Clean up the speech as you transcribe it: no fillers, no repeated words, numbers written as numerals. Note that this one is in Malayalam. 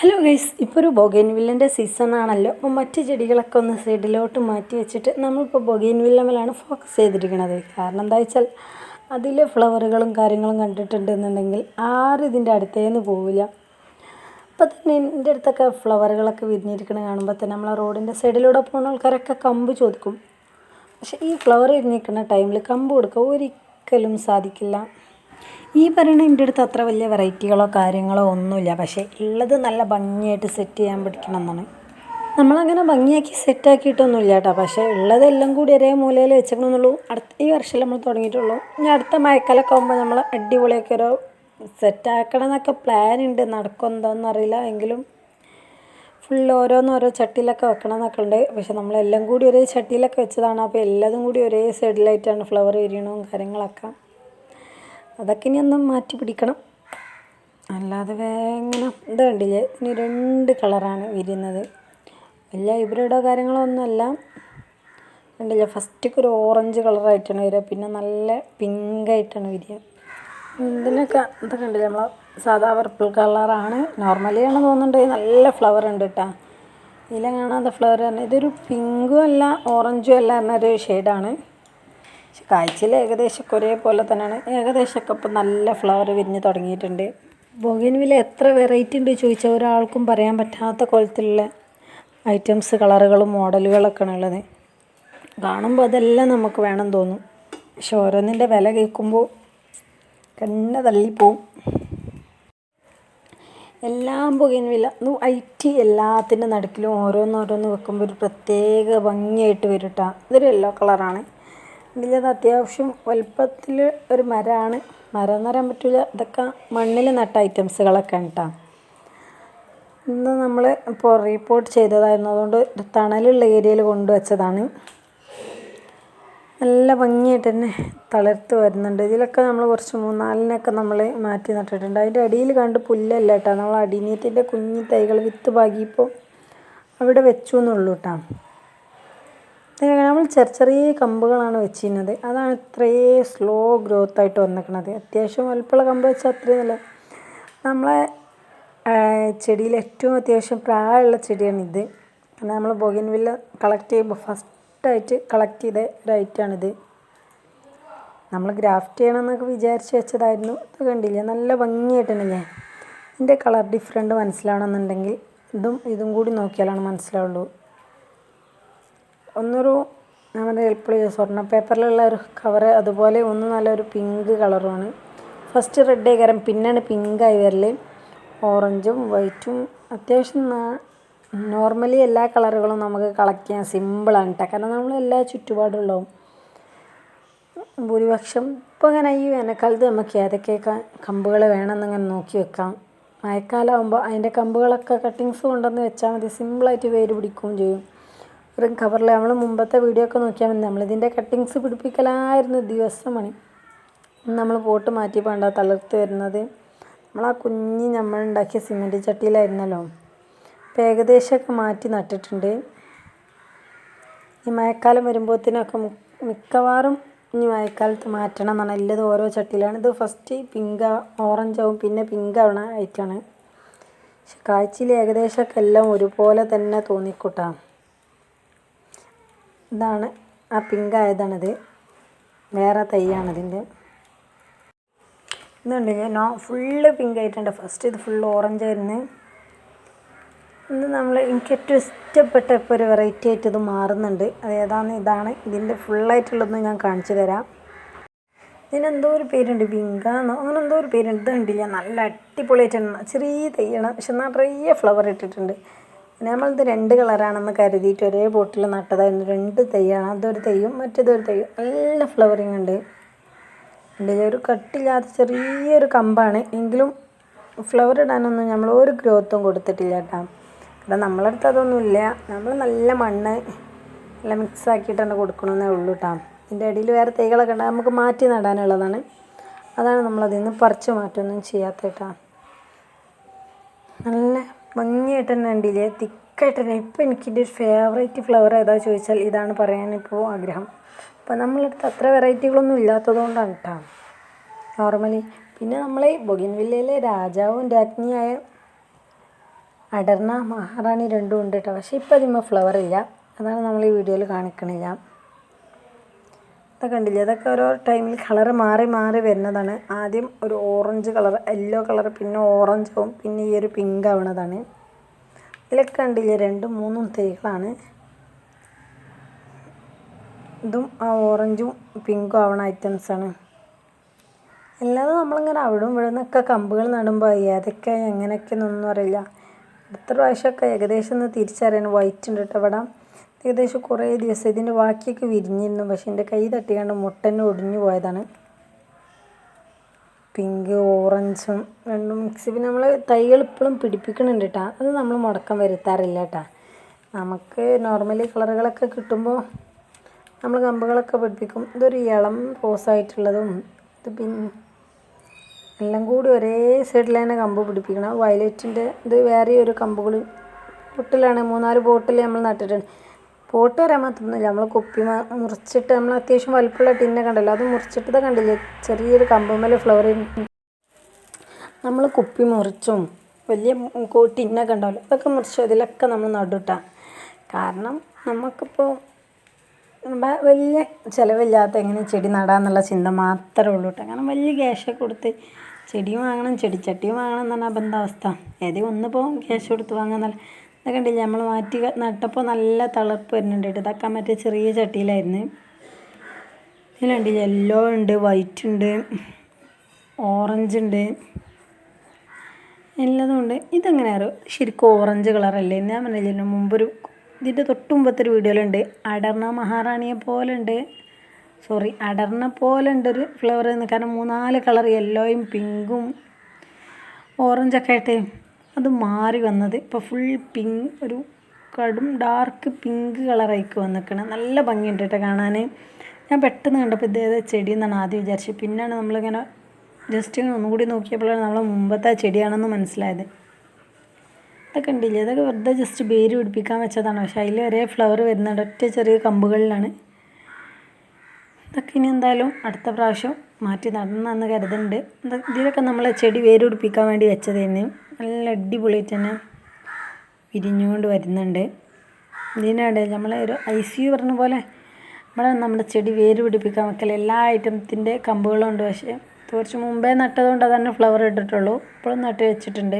ഹലോ ഗൈസ്, ഇപ്പോൾ ഒരു ബൊഗൈൻവില്ലിൻ്റെ സീസണാണല്ലോ. അപ്പോൾ മറ്റ് ചെടികളൊക്കെ ഒന്ന് സൈഡിലോട്ട് മാറ്റി വെച്ചിട്ട് നമ്മളിപ്പോൾ ബൊഗൈൻവില്ലമേലാണ് ഫോക്കസ് ചെയ്തിരിക്കുന്നത്. കാരണം എന്താ വെച്ചാൽ അതിൽ ഫ്ലവറുകളും കാര്യങ്ങളും കണ്ടിട്ടുണ്ടെന്നുണ്ടെങ്കിൽ ആരും ഇതിൻ്റെ അടുത്തേന്ന് പോവില്ല. അപ്പോൾ തന്നെ എൻ്റെ അടുത്തൊക്കെ ഫ്ലവറുകളൊക്കെ വിരിഞ്ഞിരിക്കുന്നത് കാണുമ്പോൾ തന്നെ നമ്മളെ റോഡിൻ്റെ സൈഡിലൂടെ പോകുന്ന ആൾക്കാരൊക്കെ കമ്പ് ചോദിക്കും. പക്ഷേ ഈ ഫ്ലവർ വിരിഞ്ഞിരിക്കുന്ന ടൈമിൽ കമ്പ് കൊടുക്കുക ഒരിക്കലും സാധിക്കില്ല. ഈ പറയുന്ന എൻ്റെ അടുത്ത് അത്ര വലിയ വെറൈറ്റികളോ കാര്യങ്ങളോ ഒന്നുമില്ല. പക്ഷേ ഉള്ളത് നല്ല ഭംഗിയായിട്ട് സെറ്റ് ചെയ്യാൻ പഠിക്കണം എന്നാണ്. നമ്മളങ്ങനെ ഭംഗിയാക്കി സെറ്റാക്കിയിട്ടൊന്നുമില്ല കേട്ടോ. പക്ഷേ ഉള്ളതെല്ലാം കൂടി ഒരേ മൂലയിൽ വെച്ചേക്കണമെന്നുള്ളൂ. ഈ വർഷം നമ്മൾ തുടങ്ങിയിട്ടുള്ളൂ. ഇനി അടുത്ത മഴക്കാലമൊക്കെ ആകുമ്പോൾ നമ്മൾ അടിപൊളിയൊക്കെ ഒരു സെറ്റാക്കണം എന്നൊക്കെ പ്ലാൻ ഉണ്ട്. നടക്കും എന്താണെന്ന് അറിയില്ല. എങ്കിലും ഫുൾ ഓരോ ചട്ടിയിലൊക്കെ വെക്കണം എന്നൊക്കെ ഉണ്ട്. പക്ഷെ നമ്മളെല്ലാം കൂടി ഒരേ ചട്ടിയിലൊക്കെ വെച്ചതാണ്. അപ്പോൾ എല്ലാതും കൂടി ഒരേ സൈഡിലായിട്ടാണ് ഫ്ലവർ വിരിയണവും കാര്യങ്ങളൊക്കെ. അതൊക്കെ ഇനി ഒന്ന് മാറ്റി പിടിക്കണം. അല്ലാതെ വേഗം ഇത് കണ്ടില്ലേ, ഇനി 2 കളറാണ് വിരിയുന്നത്. വലിയ ഹൈബ്രിഡോ കാര്യങ്ങളോ ഒന്നുമല്ല. കണ്ടില്ലേ, ഫസ്റ്റൊക്കെ ഒരു ഓറഞ്ച് കളറായിട്ടാണ് വരിക, പിന്നെ നല്ല പിങ്കായിട്ടാണ് വരിക. ഇതിനൊക്കെ ഇത് കണ്ടില്ലേ, നമ്മൾ സാധാ പർപ്പിൾ കളറാണ്. നോർമലിയാണ് തോന്നുന്നുണ്ട്. നല്ല ഫ്ലവർ ഉണ്ട് കേട്ടോ. ഇതിലെ കാണാതെ ഫ്ലവർ തന്നെ. ഇതൊരു പിങ്കും അല്ല ഓറഞ്ചും അല്ല എന്നൊരു ഷെയ്ഡാണ്. പക്ഷെ കാഴ്ചയിൽ ഏകദേശമൊക്കെ ഒരേപോലെ തന്നെയാണ്. ഏകദേശമൊക്കെ ഇപ്പം നല്ല ഫ്ലവർ വിരിഞ്ഞ് തുടങ്ങിയിട്ടുണ്ട്. ബൊഗൈൻവില്ല എത്ര വെറൈറ്റി ഉണ്ട് ചോദിച്ചാൽ ഒരാൾക്കും പറയാൻ പറ്റാത്ത കോലത്തിലുള്ള ഐറ്റംസ്, കളറുകളും മോഡലുകളൊക്കെയാണ് ഉള്ളത്. കാണുമ്പോൾ അതെല്ലാം നമുക്ക് വേണം തോന്നും. പക്ഷെ ഓരോന്നിൻ്റെ വില കേൾക്കുമ്പോൾ കണ്ണ് തള്ളിപ്പോവും. എല്ലാം ബൊഗൈൻവില്ല ഐറ്റി എല്ലാത്തിൻ്റെ നടുക്കിലും ഓരോന്നോരോന്ന് വെക്കുമ്പോൾ ഒരു പ്രത്യേക ഭംഗിയായിട്ട് വരും കേട്ടോ. ഇതൊരു യെല്ലോ കളറാണ്. ഇതിലത് അത്യാവശ്യം വലുപ്പത്തിൽ ഒരു മരമാണ്. മരം എന്ന് പറയാൻ പറ്റില്ല, ഇതൊക്കെ മണ്ണിൽ നട്ട ഐറ്റംസുകളൊക്കെയാണ് കേട്ടോ. ഇന്ന് നമ്മൾ ഇപ്പോൾ റീപോർട്ട് ചെയ്തതായിരുന്നു. അതുകൊണ്ട് തണലുള്ള ഏരിയയിൽ കൊണ്ടുവച്ചതാണ്. നല്ല ഭംഗിയായിട്ട് തന്നെ തളിർത്ത് വരുന്നുണ്ട്. ഇതിലൊക്കെ നമ്മൾ കുറച്ച് 3-4 നമ്മൾ മാറ്റി നട്ടിട്ടുണ്ട്. അതിൻ്റെ അടിയിൽ കണ്ട് പുല്ലല്ല കേട്ടോ. നമ്മൾ അടിനീത്തിൻ്റെ കുഞ്ഞു തൈകൾ വിത്ത് പാകിയപ്പോൾ അവിടെ വെച്ചു എന്നുള്ളൂ കേട്ടോ. നമ്മൾ ചെറിയ കമ്പുകളാണ് വെച്ചിരുന്നത്. അതാണ് ഇത്രയും സ്ലോ ഗ്രോത്ത് ആയിട്ട് വന്നിരിക്കുന്നത്. അത്യാവശ്യം വലുപ്പമുള്ള കമ്പ് വെച്ചാൽ അത്രയും നല്ല. നമ്മളെ ചെടിയിൽ ഏറ്റവും അത്യാവശ്യം പ്രായമുള്ള ചെടിയാണിത്. കാരണം നമ്മൾ ബൊഗൈൻവില്ല കളക്ട് ചെയ്യുമ്പോൾ ഫസ്റ്റായിട്ട് കളക്ട് ചെയ്ത ഒരു ഐറ്റമാണിത്. നമ്മൾ ഗ്രാഫ്റ്റ് ചെയ്യണമെന്നൊക്കെ വിചാരിച്ച് വെച്ചതായിരുന്നു. ഇത് കണ്ടില്ലേ, നല്ല ഭംഗിയായിട്ട് തന്നെയല്ലേ. ഇതിൻ്റെ കളർ ഡിഫറൻറ്റ് മനസ്സിലാവണമെന്നുണ്ടെങ്കിൽ ഇതും കൂടി നോക്കിയാലാണ് മനസ്സിലാവുള്ളൂ. നമ്മുടെ എപ്പോഴും സ്വർണ്ണ പേപ്പറിലുള്ള ഒരു കവറ്, അതുപോലെ നല്ലൊരു പിങ്ക് കളറുമാണ്. ഫസ്റ്റ് റെഡ് ആയിക്കാരം, പിന്നെയാണ് പിങ്കായി വരൽ. ഓറഞ്ചും വൈറ്റും അത്യാവശ്യം നോർമലി എല്ലാ കളറുകളും നമുക്ക് കളക്ട് ചെയ്യാൻ സിമ്പിളാണ് കേട്ടോ. കാരണം നമ്മൾ എല്ലാ ചുറ്റുപാടുള്ളതും ഭൂരിപക്ഷം ഇപ്പോൾ ഇങ്ങനെ ഈ വേനൽക്കാലത്ത് നമുക്ക് ഏതൊക്കെയൊക്കെ കമ്പുകൾ വേണമെന്നിങ്ങനെ നോക്കി വെക്കാം. മഴക്കാലമാകുമ്പോൾ അതിൻ്റെ കമ്പുകളൊക്കെ കട്ടിങ്സ് കൊണ്ടുവന്ന് വെച്ചാൽ മതി. സിമ്പിളായിട്ട് വേര് പിടിക്കുകയും ചെയ്യും. ഒരു കവറിൽ നമ്മൾ മുമ്പത്തെ വീഡിയോ ഒക്കെ നോക്കിയാൽ മതി. നമ്മളിതിൻ്റെ കട്ടിങ്സ് പിടിപ്പിക്കലായിരുന്നു ദിവസമാണ്. നമ്മൾ പോട്ട് മാറ്റി വേണ്ട തളിർത്ത് വരുന്നത്. നമ്മൾ നമ്മളുണ്ടാക്കിയ സിമെൻറ്റ് ചട്ടിയിലായിരുന്നല്ലോ. അപ്പോൾ ഏകദേശമൊക്കെ മാറ്റി നട്ടിട്ടുണ്ട്. ഈ മഴക്കാലം വരുമ്പോഴത്തേനൊക്കെ മിക്കവാറും ഇനി മഴക്കാലത്ത് മാറ്റണം എന്നാണ്. എല്ലത് ഓരോ ചട്ടിയിലാണ്. ഇത് ഫസ്റ്റ് ഓറഞ്ചാവും, പിന്നെ പിങ്കാവണ ആയിട്ടാണ്. പക്ഷെ കാഴ്ചയിൽ ഏകദേശമൊക്കെ എല്ലാം ഒരുപോലെ തന്നെ തോന്നിക്കൂട്ടാ. ഇതാണ് ആ പിങ്കായതാണിത്. വേറെ തൈയാണിതിൻ്റെ. ഇതുണ്ടല്ലോ, ഫുള്ള് പിങ്കായിട്ടുണ്ട്. ഫസ്റ്റ് ഇത് ഫുൾ ഓറഞ്ചായിരുന്നു. എനിക്ക് ഏറ്റവും ഇഷ്ടപ്പെട്ട ഇപ്പോൾ ഒരു വെറൈറ്റി ആയിട്ട് ഇത് മാറുന്നുണ്ട്. ഇതാണ് ഇതിൻ്റെ ഫുള്ളായിട്ടുള്ളതൊന്ന് ഞാൻ കാണിച്ചു തരാം. ഇതിനെന്തോ ഒരു പേരുണ്ട്, പിങ്കാന്നോ അങ്ങനെ എന്തോ ഒരു പേരുണ്ട്. ഇത് കണ്ടില്ല, നല്ല അടിപൊളിയായിട്ടുണ്ട്. ചെറിയ തൈയാണ്, പക്ഷെ നിറയെ ഫ്ലവർ ഇട്ടിട്ടുണ്ട്. നമ്മളിത് 2 കളറാണെന്ന് കരുതിയിട്ട് ഒരേ ബോട്ടിൽ നട്ടതായിരുന്നു. 2 തൈയാണ്. അതൊരു തൈയും മറ്റേതൊരു തൈയും. നല്ല ഫ്ലവറിങ് ഉണ്ട്. ഒരു കട്ടില്ലാത്ത ചെറിയൊരു കമ്പാണ്. എങ്കിലും ഫ്ലവർ ഇടാനൊന്നും നമ്മൾ ഒരു ഗ്രോത്തും കൊടുത്തിട്ടില്ല കേട്ടോ. കാരണം നമ്മളടുത്ത് അതൊന്നുമില്ല. നമ്മൾ നല്ല മണ്ണ് നല്ല മിക്സ് ആക്കിയിട്ടാണ് കൊടുക്കണമെന്നേ ഉള്ളൂ കേട്ടോ. ഇതിൻ്റെ ഇടയിൽ വേറെ തൈകളൊക്കെ ഉണ്ട്, നമുക്ക് മാറ്റി നടാനുള്ളതാണ്. അതാണ് നമ്മളതിൽ നിന്ന് പറിച്ച് മാറ്റമൊന്നും ചെയ്യാത്ത കേട്ടോ. നല്ല ഭംഗിയായിട്ട് തന്നെ ഉണ്ടില്ലേ, തിക്കായിട്ട് തന്നെ. ഇപ്പോൾ എനിക്കിൻ്റെ ഒരു ഫേവറേറ്റ് ഫ്ലവർ ഏതാ ചോദിച്ചാൽ ഇതാണ് പറയാനിപ്പോൾ ആഗ്രഹം. അപ്പോൾ നമ്മളടുത്ത് അത്ര വെറൈറ്റികളൊന്നും ഇല്ലാത്തതുകൊണ്ടാണ് കേട്ടോ നോർമലി. പിന്നെ നമ്മൾ ബൊഗൈൻവില്ലയിലെ രാജാവും രാജ്ഞിയായ അടർന്ന മഹാറാണി രണ്ടും ഉണ്ട് കേട്ടോ. പക്ഷേ ഇപ്പം അതിന്മേൽ ഫ്ലവർ ഇല്ല, അതാണ് നമ്മൾ ഈ വീഡിയോയിൽ കാണിക്കണില്ല. ഇതൊക്കെ കണ്ടില്ലേ, അതൊക്കെ ഓരോ ടൈമിൽ കളർ മാറി മാറി വരുന്നതാണ്. ആദ്യം ഒരു ഓറഞ്ച് കളർ, യെല്ലോ കളർ, പിന്നെ ഓറഞ്ച് ആവും, പിന്നെ ഈ ഒരു പിങ്ക് ആവണതാണ്. ഇതിലൊക്കെ കണ്ടില്ലേ 2ഉം 3ഉം തൈകളാണ്. ഇതും ആ ഓറഞ്ചും പിങ്കും ആവണ ഐറ്റംസാണ്. അല്ലാതെ നമ്മളിങ്ങനെ അവിടെ ഇവിടെ നിന്നൊക്കെ കമ്പുകൾ നടുമ്പോൾ ഏതൊക്കെ എങ്ങനെയൊക്കെയെന്നൊന്നും അറിയില്ല. അടുത്ത പ്രാവശ്യമൊക്കെ ഏകദേശം ഒന്ന് തിരിച്ചറിയാൻ വൈറ്റ് ഉണ്ട് കേട്ടോ ഇവിടെ. ഏകദേശം കുറേ ദിവസം ഇതിൻ്റെ ബാക്കിയൊക്കെ വിരിഞ്ഞിരുന്നു, പക്ഷേ എൻ്റെ കൈ തട്ടിക്കാണ്ട് മുട്ടന്നെ ഒടിഞ്ഞു പോയതാണ്. പിങ്ക് ഓറഞ്ചും രണ്ടും മിക്സ്. പിന്നെ നമ്മൾ തൈകൾ ഇപ്പോഴും പിടിപ്പിക്കുന്നുണ്ട് കേട്ടോ. അത് നമ്മൾ മുടക്കം വരുത്താറില്ല കേട്ടോ. നമുക്ക് നോർമലി കളറുകളൊക്കെ കിട്ടുമ്പോൾ നമ്മൾ കമ്പുകളൊക്കെ പിടിപ്പിക്കും. ഇതൊരു ഇളം റോസായിട്ടുള്ളതും ഇത് പിന്നെ എല്ലാം കൂടി ഒരേ സൈഡിൽ തന്നെ കമ്പ് പിടിപ്പിക്കണം. വയലറ്റിൻ്റെ ഇത് വേറെ ഒരു കമ്പുകൾ ബോട്ടിലാണ്, 3-4 ബോട്ടിൽ നമ്മൾ നട്ടിട്ടുണ്ട്. പോട്ട് വരാൻ മാത്രമൊന്നുമില്ല, നമ്മൾ കുപ്പി മുറിച്ചിട്ട് നമ്മൾ അത്യാവശ്യം വലുപ്പമുള്ള ടിന്നൊക്കെ ഉണ്ടല്ലോ, അത് മുറിച്ചിട്ട് കണ്ടില്ലേ ചെറിയൊരു കമ്പുമ്മൽ ഫ്ലവർ. നമ്മൾ കുപ്പി മുറിച്ചും വലിയ ടിന്നൊക്കെ ഉണ്ടാവില്ല, അതൊക്കെ മുറിച്ചു അതിലൊക്കെ നമ്മൾ നടുട്ടാ. കാരണം നമുക്കിപ്പോൾ വലിയ ചിലവില്ലാത്ത എങ്ങനെ ചെടി നടാന്നുള്ള ചിന്ത മാത്രമേ ഉള്ളൂ കേട്ടോ. കാരണം വലിയ ക്യാഷൊക്കെ കൊടുത്ത് ചെടിയും വാങ്ങണം, ചെടിച്ചട്ടിയും വാങ്ങണം എന്നാണ് അപ്പം അവസ്ഥ. ഏതെങ്കിലും ഒന്നിപ്പോൾ ക്യാഷ് കൊടുത്ത് വാങ്ങാന്നല്ല. ഇതൊക്കെ കണ്ടില്ലേ നമ്മൾ മാറ്റി നട്ടപ്പോൾ നല്ല തളർപ്പ് വരുന്നുണ്ട് കേട്ടോ. ഇതൊക്കെ മറ്റേ ചെറിയ ചട്ടിയിലായിരുന്നു. ഇതിലുണ്ട് യെല്ലോ ഉണ്ട്, വൈറ്റ് ഉണ്ട്, ഓറഞ്ച് ഉണ്ട്, എല്ലാതും ഉണ്ട്. ഇതെങ്ങനെയാണോ ശരിക്കും ഓറഞ്ച് കളറല്ലേ? ഞാൻ പറഞ്ഞില്ലേ മുമ്പൊരു ഇതിൻ്റെ തൊട്ട് മുമ്പത്തെ ഒരു വീഡിയോയിലുണ്ട് അടർന്ന മഹാറാണിയെ പോലെ ഉണ്ട്, സോറി അടർന്ന പോലെ ഉണ്ടൊരു ഫ്ലവർ. കാരണം 3-4 കളർ യെല്ലോയും പിങ്കും ഓറഞ്ചൊക്കെ ആയിട്ട് അത് മാറി വന്നത് ഇപ്പോൾ ഫുൾ പിങ്ക്, ഒരു കടും ഡാർക്ക് പിങ്ക് കളറായിക്ക് വന്നിരിക്കണം. നല്ല ഭംഗിയുണ്ട് കേട്ടോ കാണാൻ. ഞാൻ പെട്ടെന്ന് കണ്ടപ്പോൾ ഇതേത് ചെടി എന്നാണ് ആദ്യം വിചാരിച്ചത്. പിന്നെയാണ് നമ്മളിങ്ങനെ ജസ്റ്റ് ഒന്നുകൂടി നോക്കിയപ്പോഴാണ് നമ്മളെ മുമ്പത്തെ ചെടിയാണെന്ന് മനസ്സിലായത്. ഇതൊക്കെ ഉണ്ടില്ലേ, അതൊക്കെ വെറുതെ ജസ്റ്റ് വേര് പിടിപ്പിക്കാൻ വെച്ചതാണ്. പക്ഷേ അതിൽ ഒരേ ഫ്ലവർ വരുന്നുണ്ട്, ഒറ്റ ചെറിയ കമ്പുകളിലാണ്. ഇതൊക്കെ ഇനി എന്തായാലും അടുത്ത പ്രാവശ്യം മാറ്റി നടണമെന്ന് കരുതുന്നുണ്ട്. ഇതിലൊക്കെ നമ്മൾ ചെടി വേര് പിടിപ്പിക്കാൻ വേണ്ടി വെച്ചത് തന്നെ നല്ല അടിപൊളിയായിട്ട് തന്നെ വിരിഞ്ഞുകൊണ്ട് വരുന്നുണ്ട്. ഇതിനിടെ നമ്മൾ ഒരു ICU പറഞ്ഞ പോലെ ഇവിടെ നമ്മുടെ ചെടി വേര് പിടിപ്പിക്കാൻ വെക്കൽ എല്ലാ ഐറ്റത്തിൻ്റെ കമ്പുകളും ഉണ്ട്. പക്ഷേ കുറച്ച് മുമ്പേ നട്ടതുകൊണ്ട് അതന്നെ ഫ്ലവർ ഇട്ടിട്ടുള്ളൂ, ഇപ്പോഴും നട്ട് വെച്ചിട്ടുണ്ട്.